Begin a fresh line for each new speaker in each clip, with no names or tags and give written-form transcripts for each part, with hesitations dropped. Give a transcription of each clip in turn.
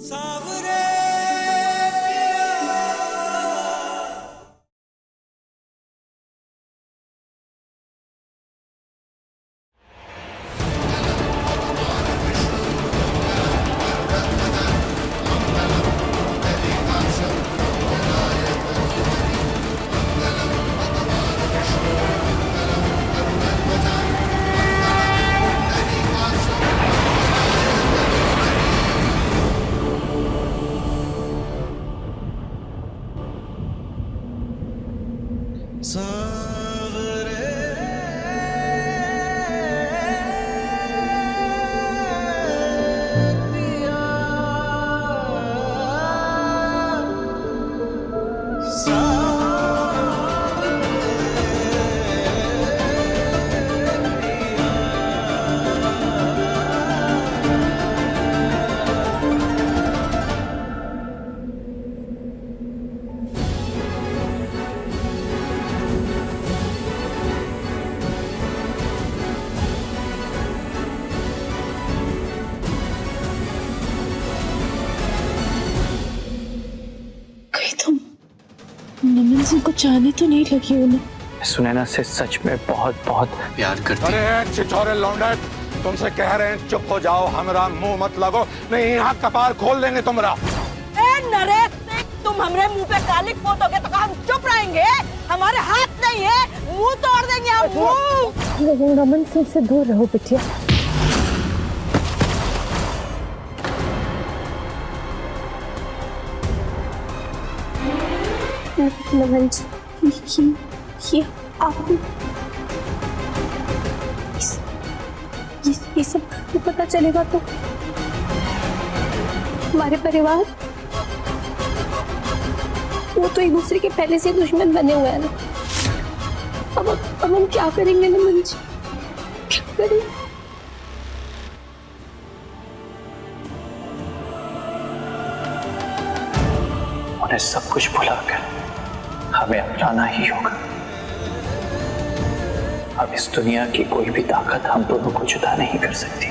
सावरे
नमन सिंह को चाहने तो नहीं लगी उन्हें।
सुनैना से सच में बहुत बहुत प्यार करती।
अरे छिछोरे लौंडे, तुमसे कह रहे हैं चुप हो जाओ, हमारा मुंह मत लगो, नहीं यहाँ कपार खोल देंगे तुम्हारा।
नरेश, तुम हमारे मुंह पे कालिक पोतोगे तो हम चुप रहेंगे? हमारे हाथ नहीं है, मुंह तोड़ देंगे हम मुंह।
रमन सिंह से दूर रहो बिटिया। नमन जी, ये आपको ये सब पता चलेगा तो हमारे परिवार, वो तो एक दूसरे के पहले से दुश्मन बने हुए हैं ना। अब हम क्या करेंगे नमन जी, क्या करेंगे?
उन्हें सब कुछ भुलाकर हमें अपनाना ही होगा। अब इस दुनिया की कोई भी ताकत हम दोनों को जुदा नहीं कर सकती।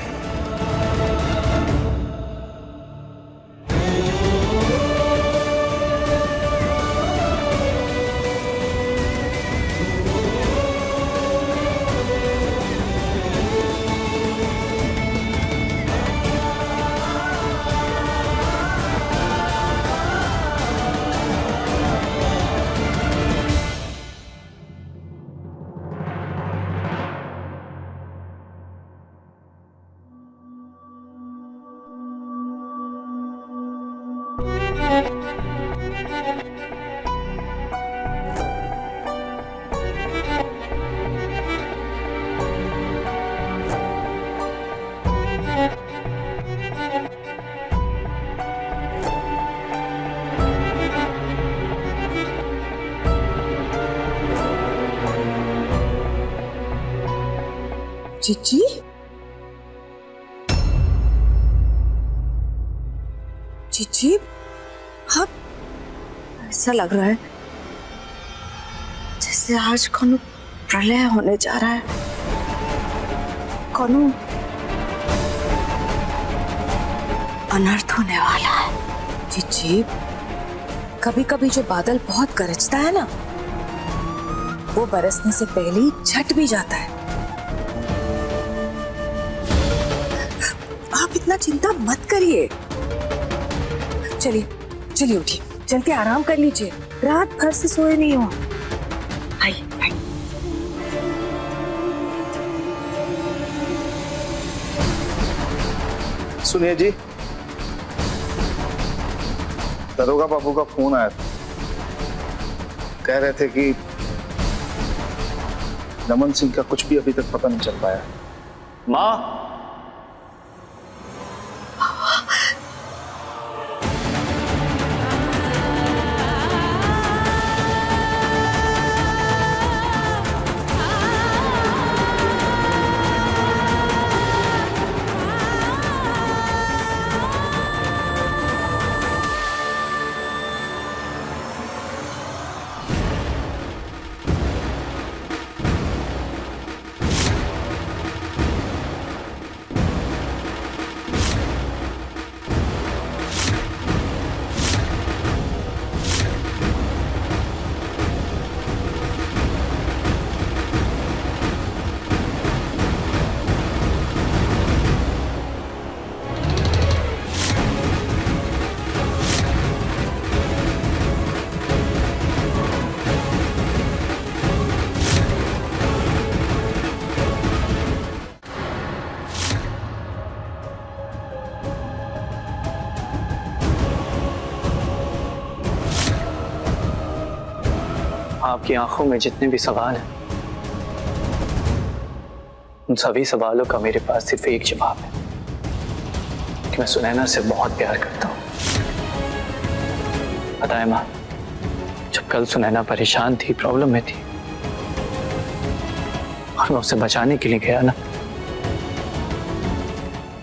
जीजी, जीजी, हाँ, ऐसा लग रहा है जैसे आज कौन प्रलय होने जा रहा है। कौन अनर्थ होने वाला है। जीजी, कभी कभी जो बादल बहुत गरजता है ना, वो बरसने से पहले ही छट भी जाता है। आप इतना चिंता मत करिए। चलिए चलिए, उठिए, चल के आराम कर लीजिए, रात भर से सोए नहीं हो। आइए आइए।
सुनिए जी, दरोगा बाबू का फोन आया था। कह रहे थे कि नमन सिंह का कुछ भी अभी तक पता नहीं चल पाया।
माँ, आपकी आंखों में जितने भी सवाल हैं, उन सभी सवालों का मेरे पास सिर्फ एक जवाब है कि मैं सुनैना से बहुत प्यार करता हूँ। पता है माँ, जब कल सुनैना परेशान थी, प्रॉब्लम में थी, और मैं उसे बचाने के लिए गया ना,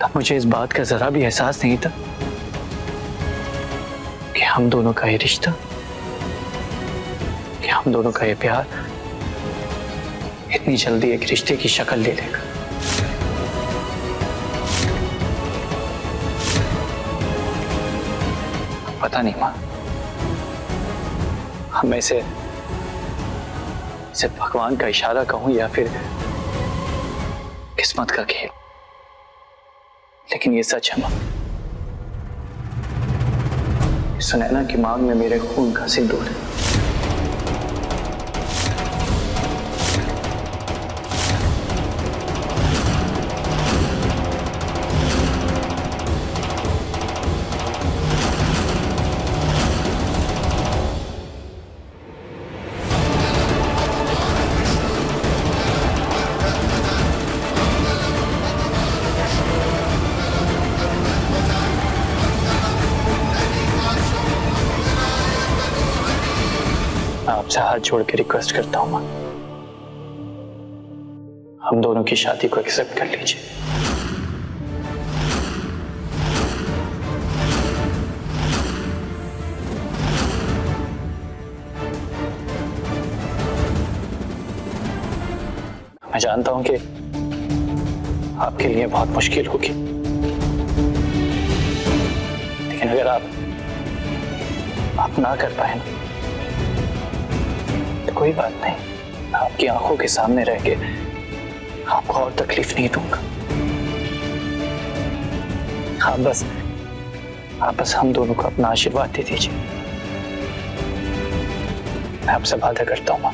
तब मुझे इस बात का जरा भी एहसास नहीं था कि हम दोनों का ये रिश्ता, कि हम दोनों का ये प्यार इतनी जल्दी एक रिश्ते की शक्ल ले लेगा। पता नहीं माँ, मैं इसे भगवान का इशारा कहूं या फिर किस्मत का खेल, लेकिन ये सच है माँ, सुनैना की मांग में मेरे खून का सिंदूर है। आपसे हाथ जोड़ के रिक्वेस्ट करता हूं मां, हम दोनों की शादी को एक्सेप्ट कर लीजिए। मैं जानता हूं कि आपके लिए बहुत मुश्किल होगी, लेकिन अगर आप ना कर पाए ना, कोई बात नहीं, आपकी आंखों के सामने रह के आपको और तकलीफ नहीं दूंगा। आप बस हम दोनों को अपना आशीर्वाद दे दीजिए। मैं आपसे वादा करता हूं मां,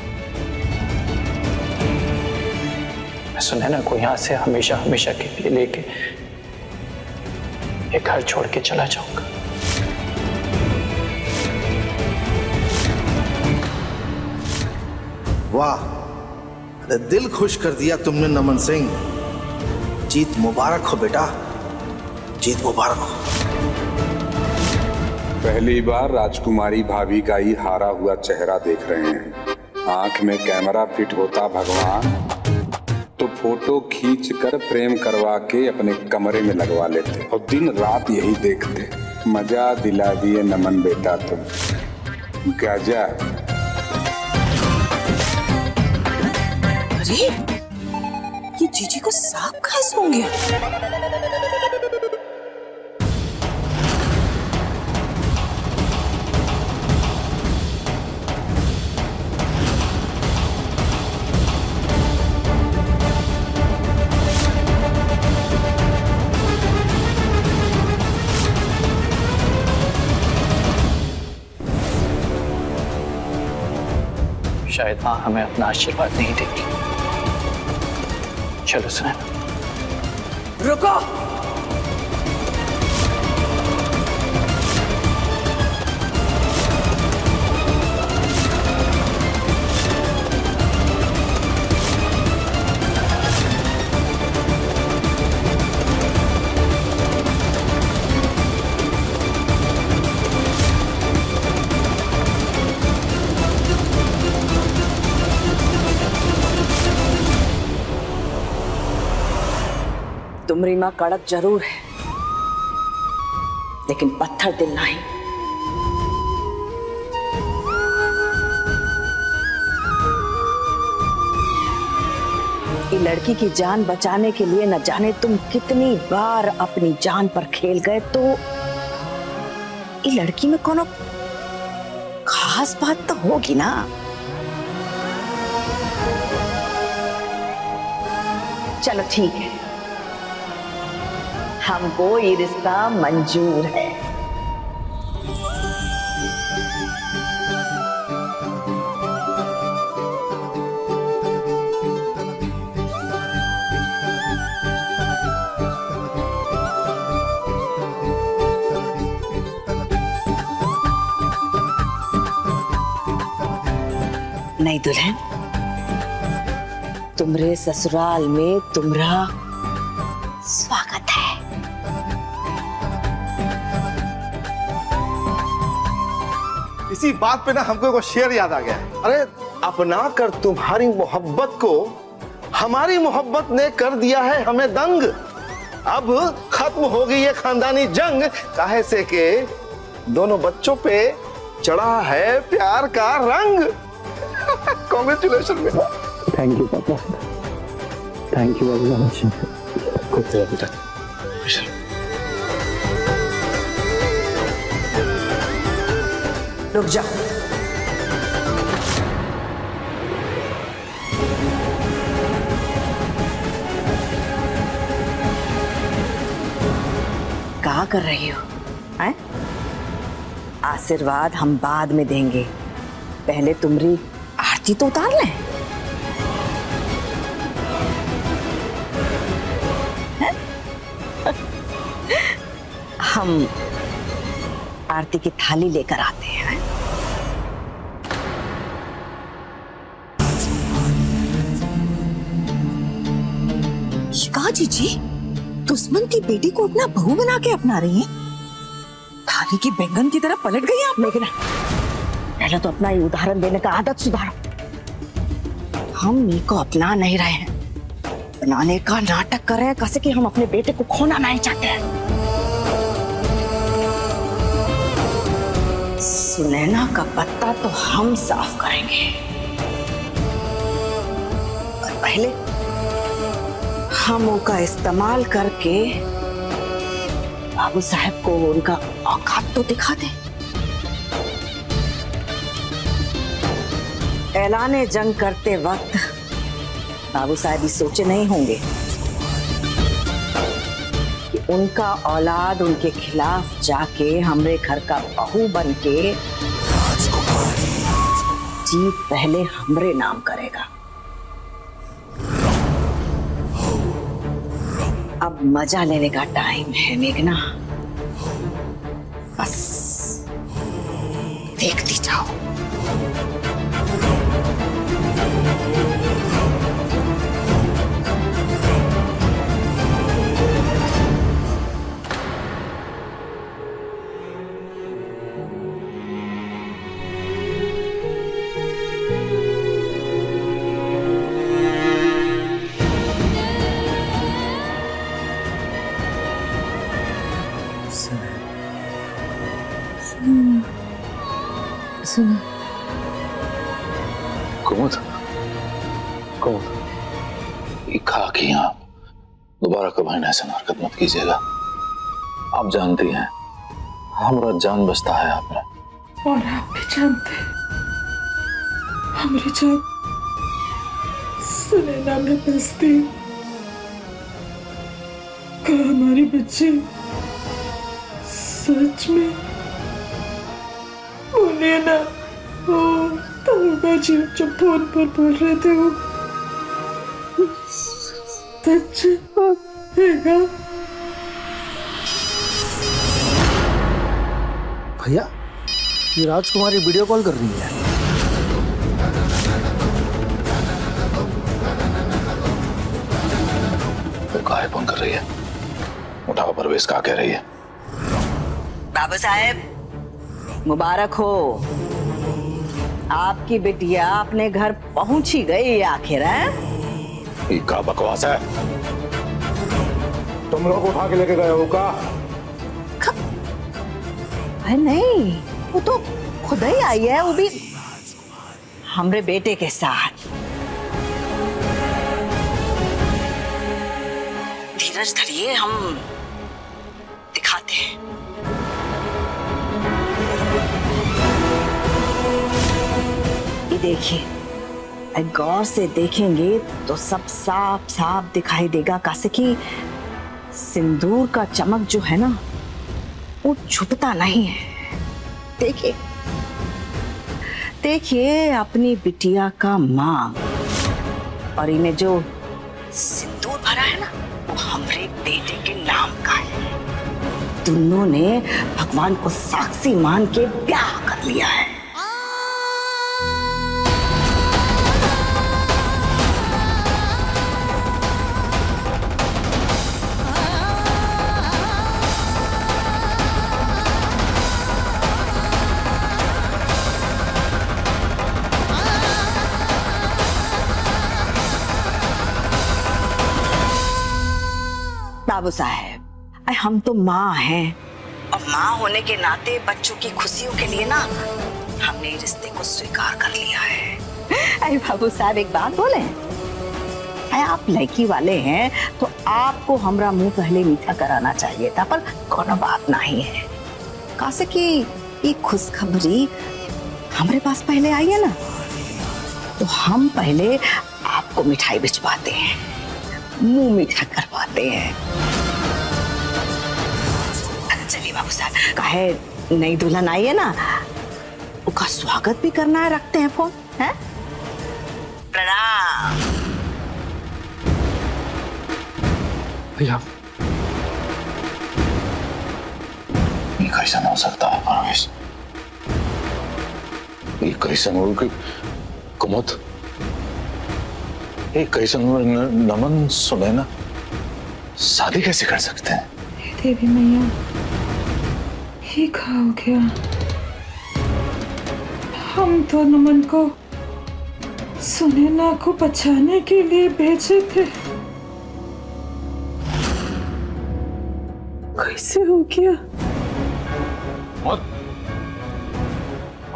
मैं सुनैना को यहां से हमेशा हमेशा के लिए लेके ये घर छोड़ के चला जाऊंगा।
वाह, अरे दिल खुश कर दिया तुमने नमन सिंह। जीत मुबारक हो बेटा, जीत मुबारक हो।
पहली बार राजकुमारी भाभी का ही हारा हुआ चेहरा देख रहे हैं। आंख में कैमरा फिट होता भगवान तो फोटो खींच कर प्रेम करवा के अपने कमरे में लगवा लेते और दिन रात यही देखते। मजा दिला दिए नमन बेटा तुम, गजब।
अरे ये जीजी को सांप कहाँ सूंघ गया?
शायद मां हमें अपना आशीर्वाद नहीं देगी। चलो सुनैना।
रुको, तुम्हारी मां कड़क जरूर है, लेकिन पत्थर दिल नहीं। ये लड़की की जान बचाने के लिए न जाने तुम कितनी बार अपनी जान पर खेल गए, तो ये लड़की में कोनो खास बात तो होगी ना। चलो ठीक है, हमको ये रिश्ता मंजूर है। नहीं दुल्हन, तुम्हारे ससुराल में तुम्हारा स्वागत है।
इसी बात पे ना हमको एक शेर याद आ गया। अरे अपना कर तुम्हारी मोहब्बत को हमारी मोहब्बत ने कर दिया है हमें दंग। अब खत्म हो गई ये खानदानी जंग, काहे से के दोनों बच्चों पे चढ़ा है प्यार का रंग। कॉन्ग्रेचुलेशन।
थैंक यू पापा, थैंक यू वेरी मच। बेटा
रुक जा। क्या कर रही हो? हैं? आशीर्वाद हम बाद में देंगे, पहले तुम्हारी आरती तो उतार लें। हैं? हम आरती की थाली लेकर आते हैं। कहा जीजी, दुश्मन की बेटी को अपना बहू बना के अपना रही है? थाली की बैंगन की तरह पलट गई आप। लेकिन पहले तो अपना ये उदाहरण देने का आदत सुधारो। हम नी को अपना नहीं रहे हैं, बनाने का नाटक कर रहे हैं, कैसे कि हम अपने बेटे को खोना नहीं चाहते हैं। सुनैना का पत्ता तो हम साफ करेंगे, और पहले हम उसका इस्तेमाल करके बाबू साहब को उनका औकात तो दिखा दे। ऐलाने जंग करते वक्त बाबू साहब भी सोचे नहीं होंगे कि उनका औलाद उनके खिलाफ जाके हमरे घर का बहू बन के जीत पहले हमरे नाम करेगा। अब मजा लेने का टाइम है मेघना, बस देखती जाओ। सुनो
कुमुद, ये खा के आप दोबारा कभी ऐसा हरकत मत कीजिएगा। आप जानती हैं हमारा जान बचता है आप में,
और आप भी जानते हैं हमारी जान सुनैना में बसती। क्या हमारी बच्ची सच में बोलिए ना? ओ तरुणा जी जो फोन पर बोल रहे थे वो सच है?
भैया ये राजकुमारी वीडियो कॉल कर रही है।
वो काहे फोन कर रही है? उठाओ, परवेश क्या कह रही है?
बाबू साहब मुबारक हो, आपकी बिटिया अपने घर पहुंच ही गई आखिर। है
ये क्या बकवास है?
तुम लोग उठा के लेके गए हो का?
अरे नहीं, वो तो खुद ही आई है, वो भी हमरे बेटे के साथ। धीरज धरिए, हम दिखाते हैं। ये देखिए, गौर से देखेंगे तो सब साफ साफ दिखाई देगा, कैसे कि सिंदूर का चमक जो है ना वो छुपता नहीं है। देखिए देखिए अपनी बिटिया का मांग, और इन्हें जो सिंदूर भरा है ना वो हमरे बेटे के नाम का है। दोनों ने भगवान को साक्षी मान के ब्याह कर लिया है। बाबू साहब, अरे हम तो माँ हैं और माँ होने के नाते बच्चों की खुशियों के लिए ना हमने इस रिश्ते को स्वीकार कर लिया है। अरे बाबू साहब एक बात बोले, अरे आप लड़की वाले हैं तो आपको हमरा मुंह पहले मीठा कराना चाहिए था, पर कोनो बात नहीं है। कैसे कि ये खुशखबरी हमारे पास पहले आई है ना, तो हम पहले आपको मिठाई भिजवाते हैं, मुंह मीठा करवाते हैं। चलिए बाबू साहब, काहे नई दुल्हन आई है ना, उसका स्वागत भी करना है, रखते हैं फोन है। प्रणाम।
भैया ये कैसा हो सकता है परवेश? ये कैसा हो कि कुमुद, ये कैसा नमन सुनैना शादी कैसे कर सकते हैं?
देवी मैया, ये क्या हो गया? हम तो नमन को सुनैना को बचाने के लिए भेजे थे, कैसे हो गया?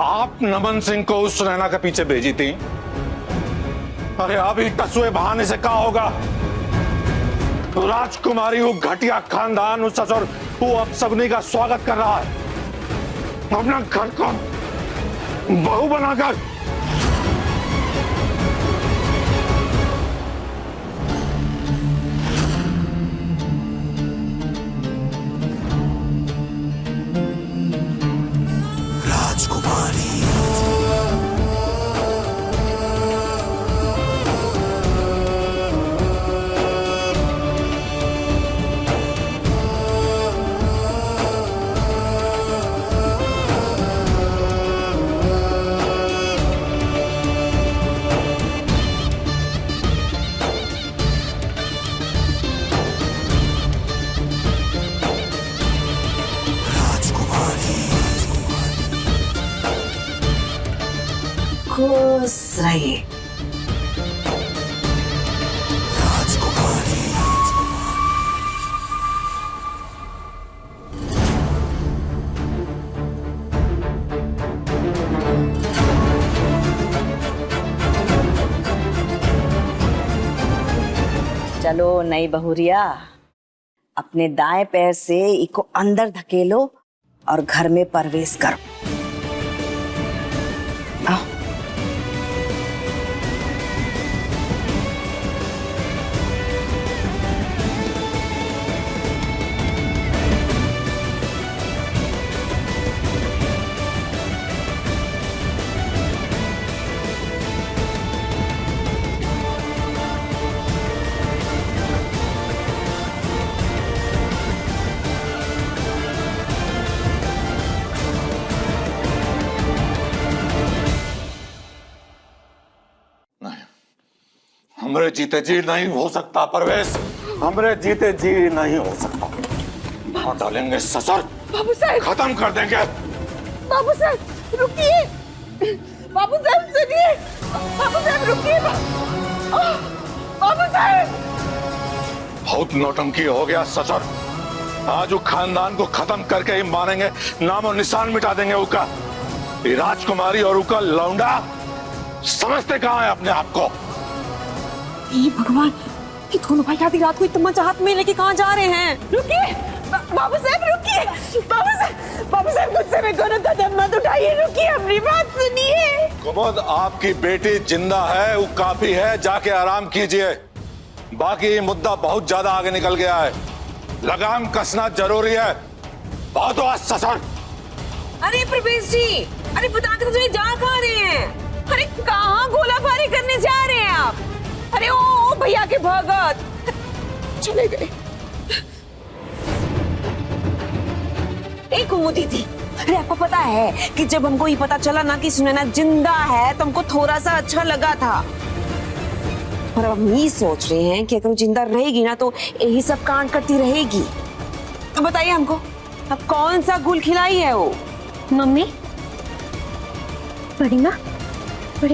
आप नमन सिंह को उस सुनैना के पीछे भेजी थी। अरे अभी टसुए बहाने से क्या होगा? तो राजकुमारी वो घटिया खानदान, उस ससुर वो अब सबनी का स्वागत कर रहा है, अपना घर को बहू बनाकर।
खुश रहिए। चलो नई बहुरिया, अपने दाएं पैर से इको अंदर धकेलो और घर में प्रवेश करो। आओ।
हमरे जीते जी नहीं हो सकता परवेश, हमरे जीते जी नहीं हो सकता। मार डालेंगे ससुर,
बाबू साहब,
खत्म कर देंगे।
बाबू साहब रुकिए, बाबू साहब सुनिए, बाबू साहब रुकिए, बाबू साहब।
बहुत नौटंकी हो गया ससुर, आज वो खानदान को खत्म करके ही मारेंगे, नाम और निशान मिटा देंगे उसका। ये राजकुमारी और उसका लौंडा समझते कहाँ है अपने आप को?
ये भगवान, ये दोनों भाई आधी रात को इतना चाहत में लेके कहाँ जा रहे हैं?
रुकिए बाबू साहब, रुकिए बाबू साहब गुस्से में कोनो कदम मत उठाइए, रुकिए, हमारी बात सुनिए।
कुमुद, आपकी बेटी जिंदा है, वो काफी है, जाके आराम कीजिए। बाकी मुद्दा बहुत ज्यादा आगे निकल गया है, लगाम कसना जरूरी है। बहुत हुआ ससुर।
अरे प्रवेश जी, अरे बता के मुझे जा कहाँ रहे हैं? अरे कहाँ गोलाबारी करने जा रहे हैं आप? अरे ओ भैया के भगत चले गए। एक कुमुदी थी, अरे आपको पता है कि जब हमको ये पता चला ना कि सुनैना जिंदा है तो हमको थोड़ा सा अच्छा लगा था, पर अब हम ये सोच रहे हैं कि अगर वो जिंदा रहेगी ना तो यही सब कांड करती रहेगी। तो बताइए हमको, अब कौन सा गुल खिलाई है वो?
मम्मी, बड़ी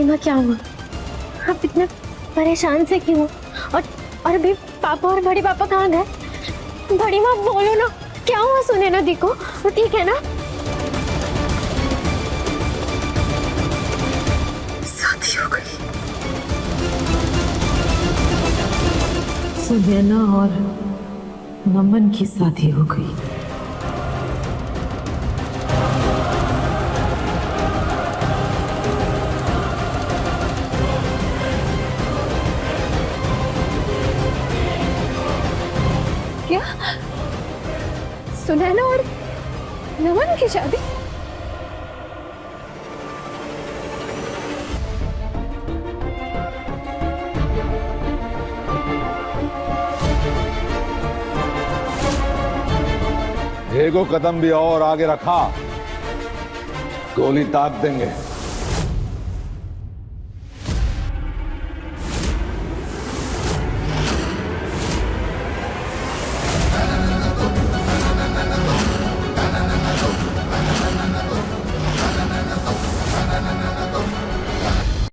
माँ क्या हुआ? आप इतने परेशान से क्यों? और अभी पापा और बड़े पापा कहाँ गए? बड़ी माँ बोलो ना, क्या हुआ सुनैना दी को? वो ठीक है ना?
शादी हो गई। सुनैना और नमन की शादी हो गई।
क्या? सुनैना और नमन की शादी?
एगो कदम भी और आगे रखा, गोली दाग देंगे।